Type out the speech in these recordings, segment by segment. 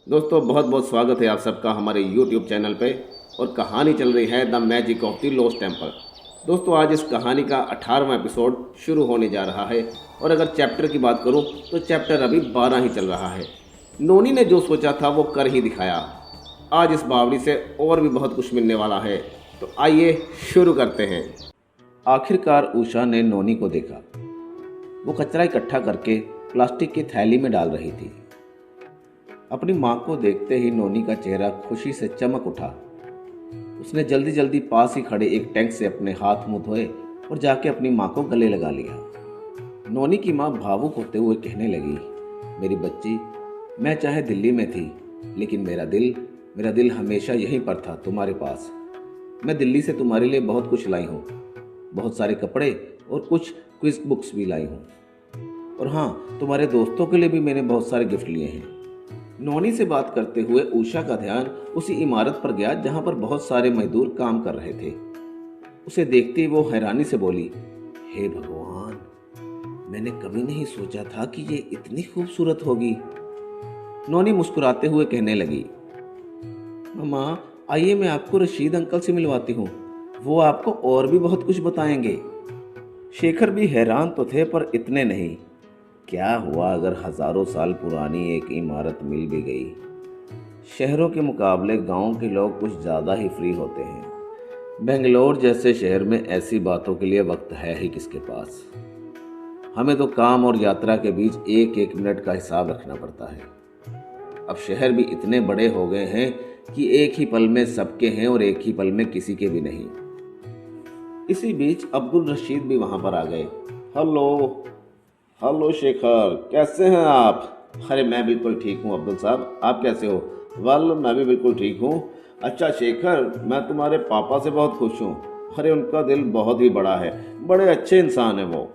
दोस्तों बहुत बहुत स्वागत है आप सबका हमारे YouTube चैनल पे। और कहानी चल रही है the magic of the lost temple. दोस्तों आज इस कहानी का 18वां एपिसोड शुरू होने जा रहा है। और अगर चैप्टर की बात करूं तो चैप्टर अभी 12 ही चल रहा है। नोनी ने जो सोचा था वो कर ही दिखाया। आज इस बावड़ी से और भी बहुत कुछ मिलने वाला है, तो आइए शुरू करते हैं। आखिरकार उषा ने नोनी को देखा। वो कचरा इकट्ठा करके प्लास्टिक की थैली में डाल रही थी। अपनी माँ को देखते ही नोनी का चेहरा खुशी से चमक उठा। उसने जल्दी जल्दी पास ही खड़े एक टैंक से अपने हाथ मुंह धोए और जाके अपनी माँ को गले लगा लिया। नोनी की माँ भावुक होते हुए कहने लगी, मेरी बच्ची, मैं चाहे दिल्ली में थी, लेकिन मेरा दिल हमेशा यहीं पर था, तुम्हारे पास। मैं दिल्ली से तुम्हारे लिए बहुत कुछ लाई हूँ, बहुत सारे कपड़े और कुछ क्विज बुक्स भी लाई हूँ। और हाँ, तुम्हारे दोस्तों के लिए भी मैंने बहुत सारे गिफ्ट लिए हैं। नोनी से बात करते हुए उषा का ध्यान उसी इमारत पर गया जहां पर बहुत सारे मजदूर काम कर रहे थे। उसे देखते ही वो हैरानी से बोली, हे भगवान, मैंने कभी नहीं सोचा था कि ये इतनी खूबसूरत होगी। नोनी मुस्कुराते हुए कहने लगी, मम्मा आइए मैं आपको रशीद अंकल से मिलवाती हूँ, वो आपको और भी बहुत कुछ बताएंगे। शेखर भी हैरान तो थे पर इतने नहीं। क्या हुआ अगर हजारों साल पुरानी एक इमारत मिल भी गई। शहरों के मुकाबले गांव के लोग कुछ ज़्यादा ही फ्री होते हैं। बेंगलोर जैसे शहर में ऐसी बातों के लिए वक्त है ही किसके पास। हमें तो काम और यात्रा के बीच एक एक मिनट का हिसाब रखना पड़ता है। अब शहर भी इतने बड़े हो गए हैं कि एक ही पल में सबके हैं और एक ही पल में किसी के भी नहीं। इसी बीच अब्दुल रशीद भी वहां पर आ गए। हेलो शेखर, कैसे हैं आप? अरे मैं बिल्कुल ठीक हूँ अब्दुल साहब, आप कैसे हो? मैं भी बिल्कुल ठीक हूँ। अच्छा शेखर, मैं तुम्हारे पापा से बहुत खुश हूँ। अरे उनका दिल बहुत ही बड़ा है, बड़े अच्छे इंसान हैं वो।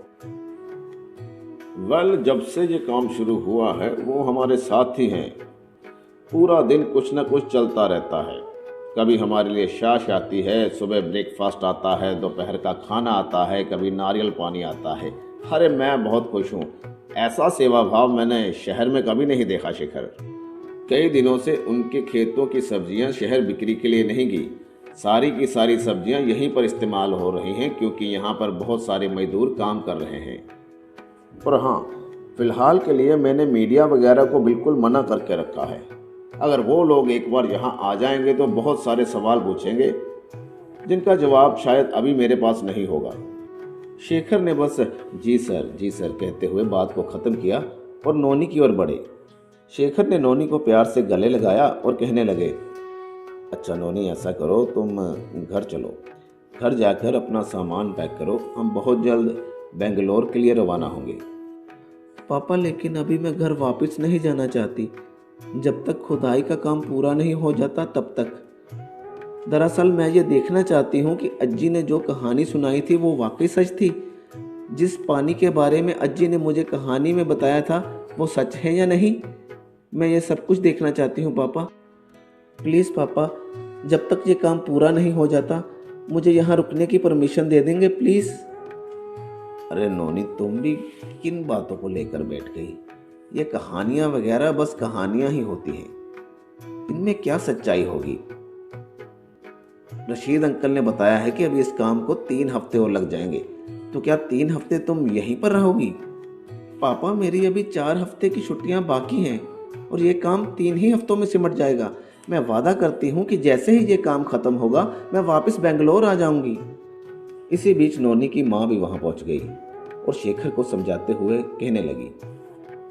जब से ये काम शुरू हुआ है वो हमारे साथ ही हैं। पूरा दिन कुछ न कुछ चलता रहता है। कभी हमारे लिए छाछ आती है, सुबह ब्रेकफास्ट आता है, दोपहर का खाना आता है, कभी नारियल पानी आता है। अरे मैं बहुत खुश हूँ। ऐसा सेवा भाव मैंने शहर में कभी नहीं देखा शेखर। कई दिनों से उनके खेतों की सब्जियां शहर बिक्री के लिए नहीं गई। सारी की सारी सब्जियां यहीं पर इस्तेमाल हो रही हैं क्योंकि यहाँ पर बहुत सारे मजदूर काम कर रहे हैं। और हाँ, फिलहाल के लिए मैंने मीडिया वगैरह को बिल्कुल मना करके रखा है। अगर वो लोग एक बार यहाँ आ जाएंगे तो बहुत सारे सवाल पूछेंगे जिनका जवाब शायद अभी मेरे पास नहीं होगा। शेखर ने बस जी सर कहते हुए बात को ख़त्म किया और नोनी की ओर बढ़े। शेखर ने नोनी को प्यार से गले लगाया और कहने लगे, अच्छा नोनी, ऐसा करो, तुम घर चलो। घर जाकर अपना सामान पैक करो, हम बहुत जल्द बेंगलोर के लिए रवाना होंगे। पापा लेकिन अभी मैं घर वापस नहीं जाना चाहती। जब तक खुदाई का काम पूरा नहीं हो जाता तब तक। दरअसल मैं ये देखना चाहती हूँ कि अज्जी ने जो कहानी सुनाई थी वो वाकई सच थी। जिस पानी के बारे में अज्जी ने मुझे कहानी में बताया था वो सच है या नहीं। मैं ये सब कुछ देखना चाहती हूँ पापा। प्लीज़ पापा, जब तक ये काम पूरा नहीं हो जाता मुझे यहाँ रुकने की परमिशन दे देंगे प्लीज़। अरे नोनी, तुम भी किन बातों को लेकर बैठ गई? ये कहानियाँ वगैरह बस कहानियाँ ही होती हैं, इनमें क्या सच्चाई होगी। रशीद अंकल ने बताया है कि अभी इस काम को 3 हफ्ते और लग जाएंगे, तो क्या 3 हफ्ते तुम यहीं पर रहोगी? पापा मेरी अभी 4 हफ्ते की छुट्टियां बाकी हैं और ये काम 3 ही हफ्तों में सिमट जाएगा। मैं वादा करती हूँ कि जैसे ही ये काम खत्म होगा मैं वापस बेंगलोर आ जाऊंगी। इसी बीच नोनी की माँ भी वहाँ पहुँच गई और शेखर को समझाते हुए कहने लगी,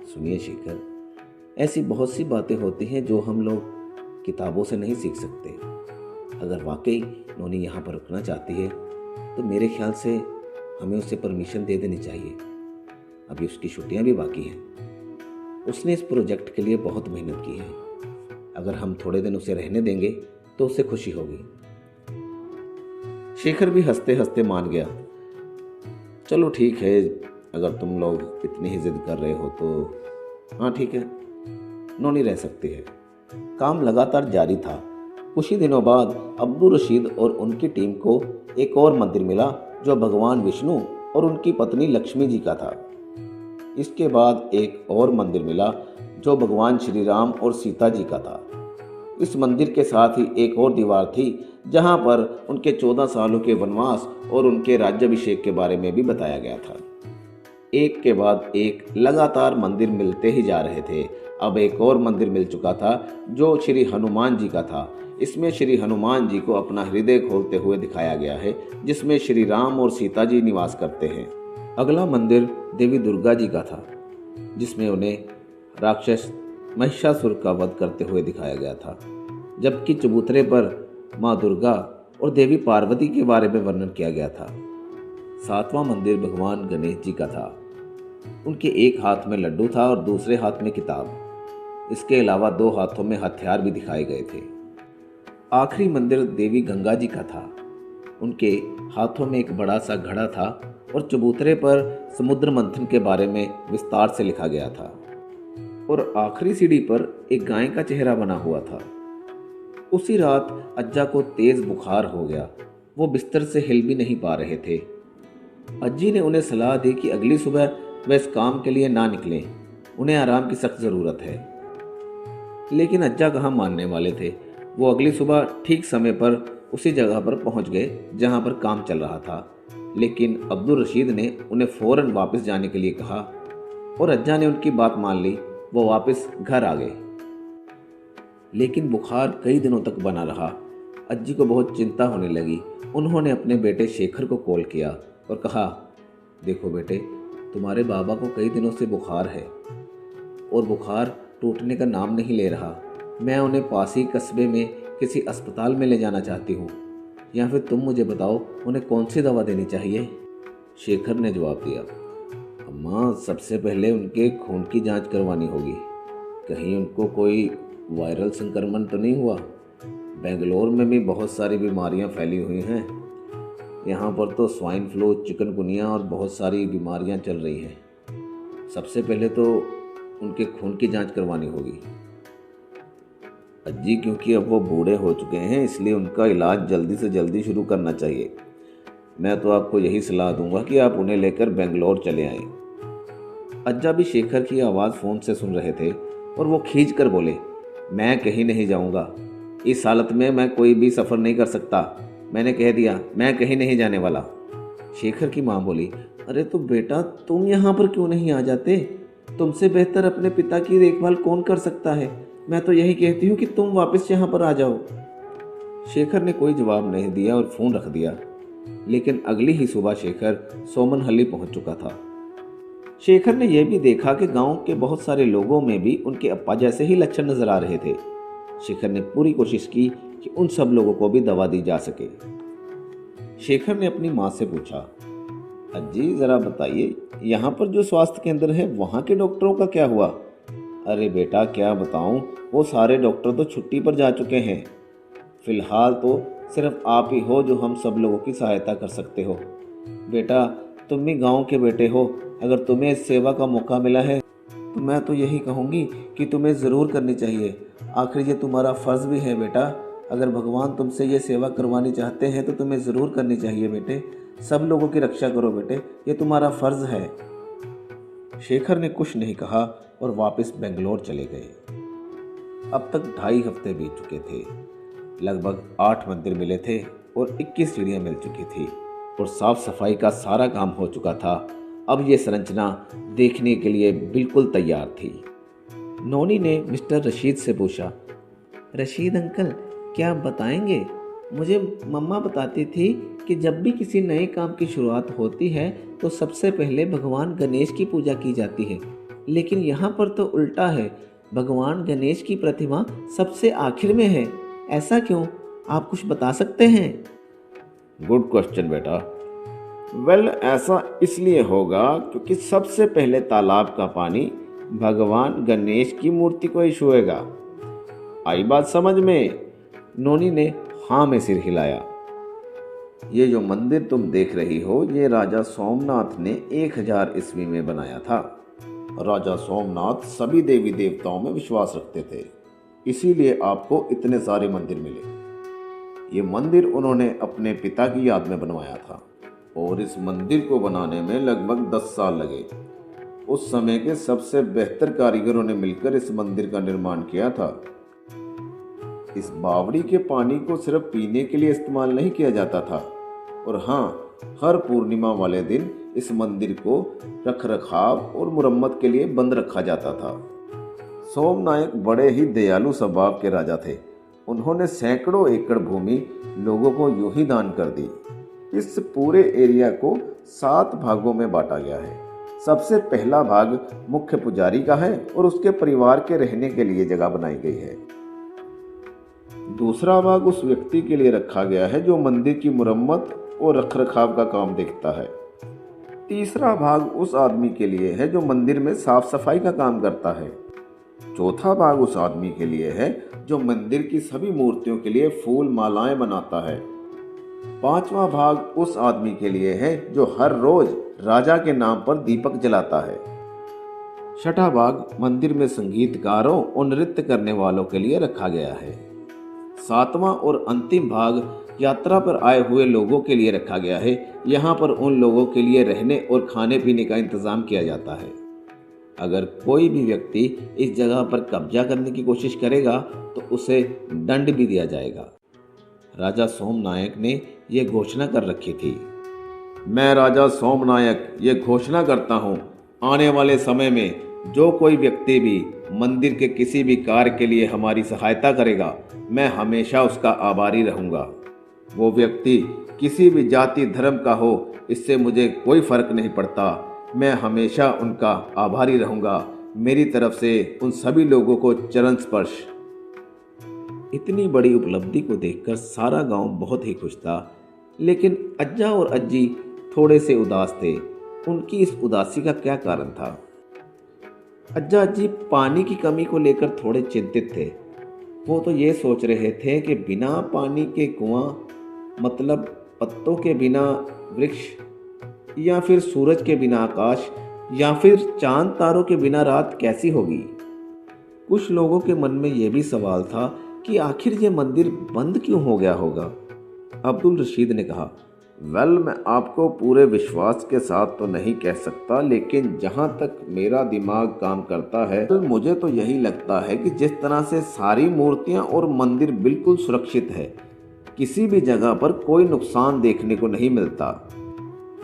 सुनिए शेखर, ऐसी बहुत सी बातें होती हैं जो हम लोग किताबों से नहीं सीख सकते। अगर वाकई नोनी यहाँ पर रुकना चाहती है तो मेरे ख्याल से हमें उसे परमिशन दे देनी चाहिए। अभी उसकी छुट्टियाँ भी बाकी हैं। उसने इस प्रोजेक्ट के लिए बहुत मेहनत की है। अगर हम थोड़े दिन उसे रहने देंगे तो उसे खुशी होगी। शेखर भी हंसते हंसते मान गया। चलो ठीक है, अगर तुम लोग इतनी ही जिद कर रहे हो तो हाँ ठीक है, नोनी रह सकती है। काम लगातार जारी था। कुछ ही दिनों बाद अब्दुल रशीद और उनकी टीम को एक और मंदिर मिला जो भगवान विष्णु और उनकी पत्नी लक्ष्मी जी का था। इसके बाद एक और मंदिर मिला जो भगवान श्री राम और सीता जी का था। इस मंदिर के साथ ही एक और दीवार थी जहां पर उनके 14 सालों के वनवास और उनके राज्याभिषेक के बारे में भी बताया गया था। एक के बाद एक लगातार मंदिर मिलते ही जा रहे थे। अब एक और मंदिर मिल चुका था जो श्री हनुमान जी का था। इसमें श्री हनुमान जी को अपना हृदय खोलते हुए दिखाया गया है, जिसमें श्री राम और सीता जी निवास करते हैं। अगला मंदिर देवी दुर्गा जी का था, जिसमें उन्हें राक्षस महिषासुर का वध करते हुए दिखाया गया था, जबकि चबूतरे पर माँ दुर्गा और देवी पार्वती के बारे में वर्णन किया गया था। सातवां मंदिर भगवान गणेश जी का था। उनके एक हाथ में लड्डू था और दूसरे हाथ में किताब। इसके अलावा 2 हाथों में हथियार भी दिखाए गए थे। आखिरी मंदिर देवी गंगा जी का था। उनके हाथों में एक बड़ा सा घड़ा था और चबूतरे पर समुद्र मंथन के बारे में विस्तार से लिखा गया था। और आखिरी सीढ़ी पर एक गाय का चेहरा बना हुआ था। उसी रात अज्जा को तेज बुखार हो गया। वो बिस्तर से हिल भी नहीं पा रहे थे। अज्जी ने उन्हें सलाह दी कि अगली सुबह वे इस काम के लिए ना निकलें, उन्हें आराम की सख्त ज़रूरत है। लेकिन अज्जा कहाँ मानने वाले थे। वो अगली सुबह ठीक समय पर उसी जगह पर पहुंच गए जहां पर काम चल रहा था। लेकिन अब्दुल रशीद ने उन्हें फ़ौरन वापस जाने के लिए कहा और अज्जा ने उनकी बात मान ली। वो वापस घर आ गए। लेकिन बुखार कई दिनों तक बना रहा। अज्जी को बहुत चिंता होने लगी। उन्होंने अपने बेटे शेखर को कॉल किया और कहा, देखो बेटे, तुम्हारे बाबा को कई दिनों से बुखार है और बुखार टूटने का नाम नहीं ले रहा। मैं उन्हें पास ही कस्बे में किसी अस्पताल में ले जाना चाहती हूँ, या फिर तुम मुझे बताओ उन्हें कौन सी दवा देनी चाहिए। शेखर ने जवाब दिया, अम्मा, सबसे पहले उनके खून की जांच करवानी होगी। कहीं उनको कोई वायरल संक्रमण तो नहीं हुआ। बेंगलोर में भी बहुत सारी बीमारियां फैली हुई हैं। यहाँ पर तो स्वाइन फ्लू, चिकनगुनिया और बहुत सारी बीमारियां चल रही हैं। सबसे पहले तो उनके खून की जांच करवानी होगी। अज्जी, क्योंकि अब वो बूढ़े हो चुके हैं, इसलिए उनका इलाज जल्दी से जल्दी शुरू करना चाहिए। मैं तो आपको यही सलाह दूंगा कि आप उन्हें लेकर बेंगलोर चले आएं। अज्जा भी शेखर की आवाज़ फ़ोन से सुन रहे थे और वो खींच कर बोले, मैं कहीं नहीं जाऊंगा। इस हालत में मैं कोई भी सफ़र नहीं कर सकता। मैंने कह दिया, मैं कहीं नहीं जाने वाला। शेखर की माँ बोली, अरे तो बेटा, तुम यहाँ पर क्यों नहीं आ जाते? तुमसे बेहतर अपने पिता की देखभाल कौन कर सकता है? मैं तो यही कहती हूँ कि तुम वापस यहाँ पर आ जाओ। शेखर ने कोई जवाब नहीं दिया और फ़ोन रख दिया। लेकिन अगली ही सुबह शेखर सोमनहल्ली पहुँच चुका था। शेखर ने यह भी देखा कि गांव के बहुत सारे लोगों में भी उनके अप्पा जैसे ही लक्षण नजर आ रहे थे। शेखर ने पूरी कोशिश की कि उन सब लोगों को भी दवा दी जा सके। शेखर ने अपनी माँ से पूछा, अज्जी ज़रा बताइए, यहाँ पर जो स्वास्थ्य केंद्र है वहाँ के डॉक्टरों का क्या हुआ? अरे बेटा, क्या बताऊँ, वो सारे डॉक्टर तो छुट्टी पर जा चुके हैं। फिलहाल तो सिर्फ आप ही हो जो हम सब लोगों की सहायता कर सकते हो। बेटा, तुम भी गाँव के बेटे हो। अगर तुम्हें इस सेवा का मौका मिला है तो मैं तो यही कहूँगी कि तुम्हें ज़रूर करनी चाहिए। आखिर ये तुम्हारा फ़र्ज़ भी है बेटा। अगर भगवान तुमसे ये सेवा करवानी चाहते हैं तो तुम्हें ज़रूर करनी चाहिए बेटे। सब लोगों की रक्षा करो बेटे, ये तुम्हारा फ़र्ज़ है। शेखर ने कुछ नहीं कहा और वापस बेंगलोर चले गए। अब तक 2.5 हफ्ते बीत चुके थे। लगभग 8 मंदिर मिले थे और 21 सीढ़ियाँ मिल चुकी थी और साफ सफाई का सारा काम हो चुका था। अब ये संरचना देखने के लिए बिल्कुल तैयार थी। नोनी ने मिस्टर रशीद से पूछा, रशीद अंकल, क्या आप बताएंगे? मुझे मम्मा बताती थी कि जब भी किसी नए काम की शुरुआत होती है तो सबसे पहले भगवान गणेश की पूजा की जाती है, लेकिन यहाँ पर तो उल्टा है। भगवान गणेश की प्रतिमा सबसे आखिर में है। ऐसा क्यों? आप कुछ बता सकते हैं? गुड क्वेश्चन बेटा। वेल, ऐसा इसलिए होगा क्योंकि सबसे पहले तालाब का पानी भगवान गणेश की मूर्ति को ही छुएगा। आई बात समझ में? नोनी ने हाँ में सिर हिलाया। ये जो मंदिर तुम देख रही हो, ये राजा सोमनाथ ने 1000 ईस्वी में बनाया था। राजा सोमनाथ सभी देवी देवताओं में विश्वास रखते थे, इसीलिए आपको इतने सारे मंदिर मिले। ये मंदिर उन्होंने अपने पिता की याद में बनवाया था और इस मंदिर को बनाने में लगभग 10 साल लगे। उस समय के सबसे बेहतर कारीगरों ने मिलकर इस मंदिर का निर्माण किया था। इस बावड़ी के पानी को सिर्फ पीने के लिए इस्तेमाल नहीं किया जाता था, और हाँ, हर पूर्णिमा वाले दिन इस मंदिर को रखरखाव और मुरम्मत के लिए बंद रखा जाता था। सोमनायक बड़े ही दयालु स्वभाव के राजा थे। उन्होंने सैकड़ों एकड़ भूमि लोगों को यूं ही दान कर दी। इस पूरे एरिया को 7 भागों में बांटा गया है। सबसे पहला भाग मुख्य पुजारी का है और उसके परिवार के रहने के लिए जगह बनाई गई है। दूसरा भाग उस व्यक्ति के लिए रखा गया है जो मंदिर की मुरम्मत और रखरखाव का काम देखता है। तीसरा भाग उस आदमी के लिए है जो मंदिर में साफ सफाई का काम करता है। चौथा भाग उस आदमी के लिए है जो मंदिर की सभी मूर्तियों के लिए फूल मालाएं बनाता है। पांचवा भाग उस आदमी के लिए है जो हर रोज राजा के नाम पर दीपक जलाता है। छठा भाग मंदिर में संगीतकारों और नृत्य करने वालों के लिए रखा गया है। सातवां और अंतिम भाग यात्रा पर आए हुए लोगों के लिए रखा गया है। यहाँ पर उन लोगों के लिए रहने और खाने पीने का इंतजाम किया जाता है। अगर कोई भी व्यक्ति इस जगह पर कब्जा करने की कोशिश करेगा तो उसे दंड भी दिया जाएगा। राजा सोमनायक ने यह घोषणा कर रखी थी। मैं राजा सोमनायक ये घोषणा करता हूँ, आने वाले समय में जो कोई व्यक्ति भी मंदिर के किसी भी कार्य के लिए हमारी सहायता करेगा, मैं हमेशा उसका आभारी रहूँगा। वो व्यक्ति किसी भी जाति धर्म का हो, इससे मुझे कोई फर्क नहीं पड़ता। मैं हमेशा उनका आभारी रहूँगा। मेरी तरफ से उन सभी लोगों को चरण स्पर्श। इतनी बड़ी उपलब्धि को देखकर सारा गांव बहुत ही खुश था, लेकिन अज्जा और अज्जी थोड़े से उदास थे। उनकी इस उदासी का क्या कारण था? अज्जा अज्जी पानी की कमी को लेकर थोड़े चिंतित थे। वो तो ये सोच रहे थे कि बिना पानी के कुआं, मतलब पत्तों के बिना वृक्ष, या फिर सूरज के बिना आकाश, या फिर चांद तारों के बिना रात कैसी होगी। कुछ लोगों के मन में यह भी सवाल था कि आखिर ये मंदिर बंद क्यों हो गया होगा। अब्दुल रशीद ने कहा, मैं आपको पूरे विश्वास के साथ तो नहीं कह सकता, लेकिन जहाँ तक मेरा दिमाग काम करता है तो मुझे तो यही लगता है कि जिस तरह से सारी मूर्तियाँ और मंदिर बिल्कुल सुरक्षित है, किसी भी जगह पर कोई नुकसान देखने को नहीं मिलता।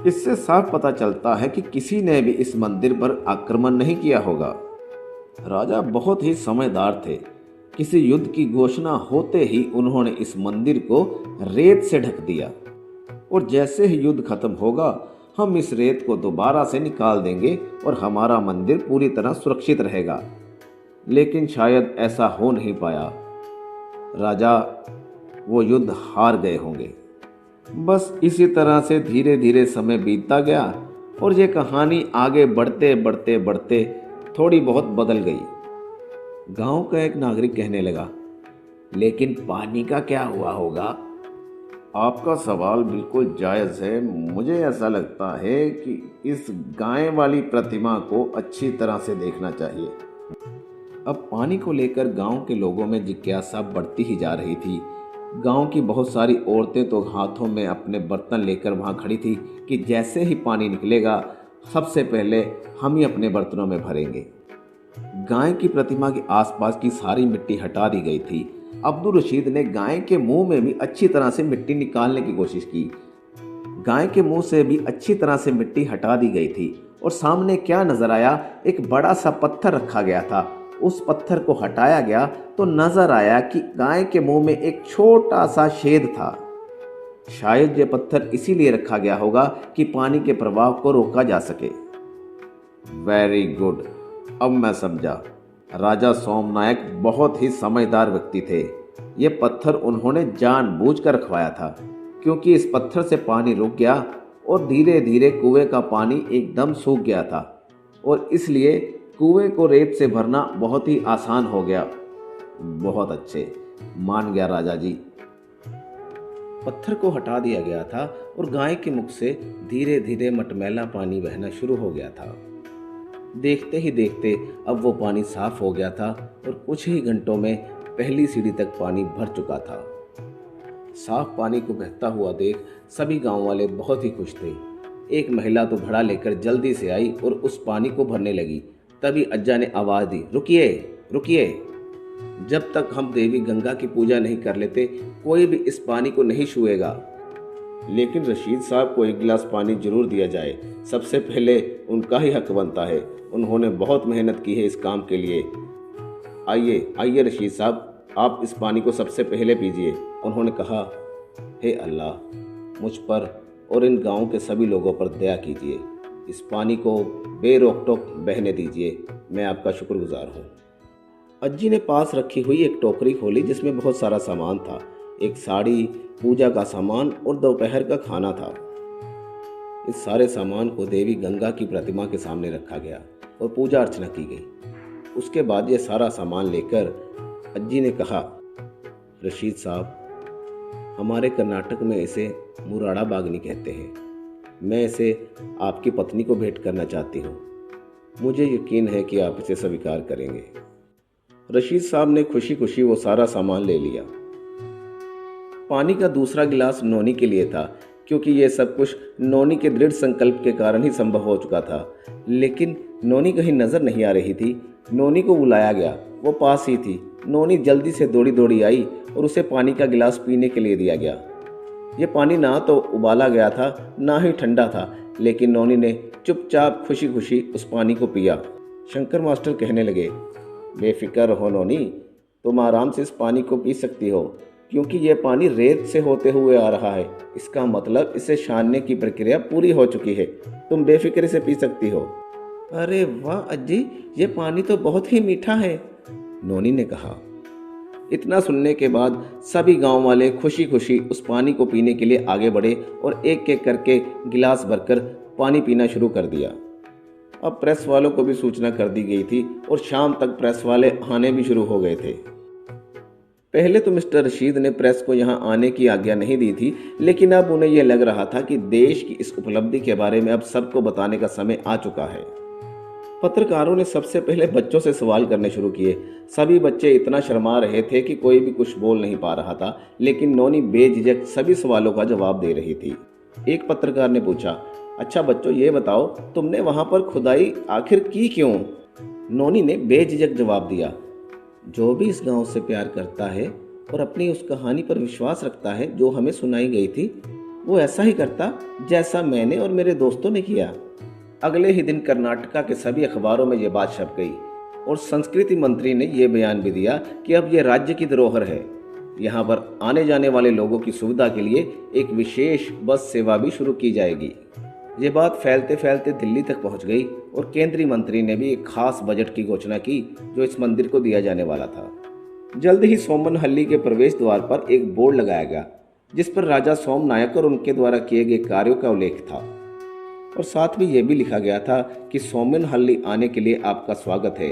इससे साफ पता चलता है कि किसी ने भी इस मंदिर पर आक्रमण नहीं किया होगा। राजा बहुत ही समझदार थे। किसी युद्ध की घोषणा होते ही उन्होंने इस मंदिर को रेत से ढक दिया, और जैसे ही युद्ध खत्म होगा हम इस रेत को दोबारा से निकाल देंगे और हमारा मंदिर पूरी तरह सुरक्षित रहेगा। लेकिन शायद ऐसा हो नहीं पाया। राजा वो युद्ध हार गए होंगे। बस इसी तरह से धीरे धीरे समय बीतता गया और ये कहानी आगे बढ़ते बढ़ते बढ़ते थोड़ी बहुत बदल गई। गांव का एक नागरिक कहने लगा, लेकिन पानी का क्या हुआ होगा? आपका सवाल बिल्कुल जायज़ है। मुझे ऐसा लगता है कि इस गाय वाली प्रतिमा को अच्छी तरह से देखना चाहिए। अब पानी को लेकर गांव के लोगों में जिज्ञासा बढ़ती ही जा रही थी। गांव की बहुत सारी औरतें तो हाथों में अपने बर्तन लेकर वहां खड़ी थी कि जैसे ही पानी निकलेगा सबसे पहले हम ही अपने बर्तनों में भरेंगे। गाय की प्रतिमा के आसपास की सारी मिट्टी हटा दी गई थी। अब्दुल रशीद ने गाय के मुंह में भी अच्छी तरह से मिट्टी निकालने की कोशिश की। गाय के मुंह से भी अच्छी तरह से मिट्टी हटा दी गई थी और सामने क्या नजर आया, एक बड़ा सा पत्थर रखा गया था। उस पत्थर को हटाया गया तो नजर आया कि गाय के मुंह में एक छोटा सा छेद था। शायद यह पत्थर इसीलिए रखा गया होगा कि पानी के प्रवाह को रोका जा सके। वेरी गुड, अब मैं समझा। राजा सोमनायक बहुत ही समझदार व्यक्ति थे। ये पत्थर उन्होंने जानबूझकर रखवाया था, क्योंकि इस पत्थर से पानी रुक गया और धीरे धीरे कुएं का पानी एकदम सूख गया था, और इसलिए कुएं को रेत से भरना बहुत ही आसान हो गया। बहुत अच्छे, मान गया राजा जी। पत्थर को हटा दिया गया था और गाय के मुख से धीरे धीरे मटमैला पानी बहना शुरू हो गया था। देखते ही देखते अब वो पानी साफ हो गया था और कुछ ही घंटों में पहली सीढ़ी तक पानी भर चुका था। साफ पानी को बहता हुआ देख सभी गांव वाले बहुत ही खुश थे। एक महिला तो घड़ा लेकर जल्दी से आई और उस पानी को भरने लगी। तभी अज्जा ने आवाज़ दी, रुकिए रुकिए, जब तक हम देवी गंगा की पूजा नहीं कर लेते कोई भी इस पानी को नहीं छुएगा। लेकिन रशीद साहब को एक गिलास पानी जरूर दिया जाए, सबसे पहले उनका ही हक बनता है। उन्होंने बहुत मेहनत की है इस काम के लिए। आइए आइए रशीद साहब, आप इस पानी को सबसे पहले पीजिए। उन्होंने कहा, हे अल्लाह, मुझ पर और इन गांव के सभी लोगों पर दया कीजिए, इस पानी को बेरोक टोक बहने दीजिए, मैं आपका शुक्रगुजार हूँ। अज्जी ने पास रखी हुई एक टोकरी खोली जिसमें बहुत सारा सामान था। एक साड़ी, पूजा का सामान और दोपहर का खाना था। इस सारे सामान को देवी गंगा की प्रतिमा के सामने रखा गया और पूजा अर्चना की गई। उसके बाद ये सारा सामान लेकर अज्जी ने कहा, रशीद साहब, हमारे कर्नाटक में इसे मुराड़ा बागनी कहते हैं। मैं इसे आपकी पत्नी को भेंट करना चाहती हूँ। मुझे यकीन है कि आप इसे स्वीकार करेंगे। रशीद साहब ने खुशी खुशी वो सारा सामान ले लिया। पानी का दूसरा गिलास नोनी के लिए था, क्योंकि ये सब कुछ नोनी के दृढ़ संकल्प के कारण ही संभव हो चुका था। लेकिन नोनी कहीं नजर नहीं आ रही थी। नोनी को बुलाया गया, वो पास ही थी। नोनी जल्दी से दौड़ी दौड़ी आई और उसे पानी का गिलास पीने के लिए दिया गया। ये पानी ना तो उबाला गया था ना ही ठंडा था, लेकिन नोनी ने चुपचाप खुशी खुशी उस पानी को पिया। शंकर मास्टर कहने लगे, बेफिक्र हो नोनी, तुम आराम से इस पानी को पी सकती हो, क्योंकि यह पानी रेत से होते हुए आ रहा है। इसका मतलब इसे छानने की प्रक्रिया पूरी हो चुकी है। तुम बेफिक्र से पी सकती हो। अरे वाह अज्जी, ये पानी तो बहुत ही मीठा है, नोनी ने कहा। इतना सुनने के बाद सभी गांव वाले खुशी खुशी उस पानी को पीने के लिए आगे बढ़े और एक एक करके गिलास भरकर पानी पीना शुरू कर दिया। अब प्रेस वालों को भी सूचना कर दी गई थी और शाम तक प्रेस वाले आने भी शुरू हो गए थे। पहले तो मिस्टर रशीद ने प्रेस को यहां आने की आज्ञा नहीं दी थी, लेकिन अब उन्हें यह लग रहा था कि देश की इस उपलब्धि के बारे में अब सबको बताने का समय आ चुका है। पत्रकारों ने सबसे पहले बच्चों से सवाल करने शुरू किए। सभी बच्चे इतना शर्मा रहे थे कि कोई भी कुछ बोल नहीं पा रहा था, लेकिन नोनी बेझिझक सभी सवालों का जवाब दे रही थी। एक पत्रकार ने पूछा, अच्छा बच्चों, ये बताओ, तुमने वहां पर खुदाई आखिर की क्यों? नोनी ने बेझिझक जवाब दिया, जो भी इस गांव से प्यार करता है और अपनी उस कहानी पर विश्वास रखता है जो हमें सुनाई गई थी, वो ऐसा ही करता जैसा मैंने और मेरे दोस्तों ने किया। अगले ही दिन कर्नाटका के सभी अखबारों में ये बात छप गई और संस्कृति मंत्री ने यह बयान भी दिया कि अब यह राज्य की धरोहर है। यहाँ पर आने जाने वाले लोगों की सुविधा के लिए एक विशेष बस सेवा भी शुरू की जाएगी। ये बात फैलते फैलते दिल्ली तक पहुंच गई और केंद्रीय मंत्री ने भी एक खास बजट की घोषणा की जो इस मंदिर को दिया जाने वाला था। जल्द ही सोमनहल्ली के प्रवेश द्वार पर एक बोर्ड लगाया गया जिस पर राजा सोम नायक और उनके द्वारा किए गए कार्यों का उल्लेख था और साथ में यह भी लिखा गया था कि सोमनहल्ली आने के लिए आपका स्वागत है।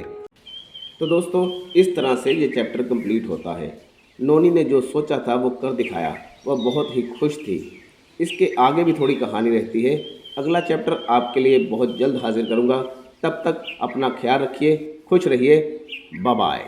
तो दोस्तों, इस तरह से ये चैप्टर कंप्लीट होता है। नोनी ने जो सोचा था वो कर दिखाया, वह बहुत ही खुश थी। इसके आगे भी थोड़ी कहानी रहती है। अगला चैप्टर आपके लिए बहुत जल्द हाजिर करूँगा। तब तक अपना ख्याल रखिए, खुश रहिए, बाय बाय।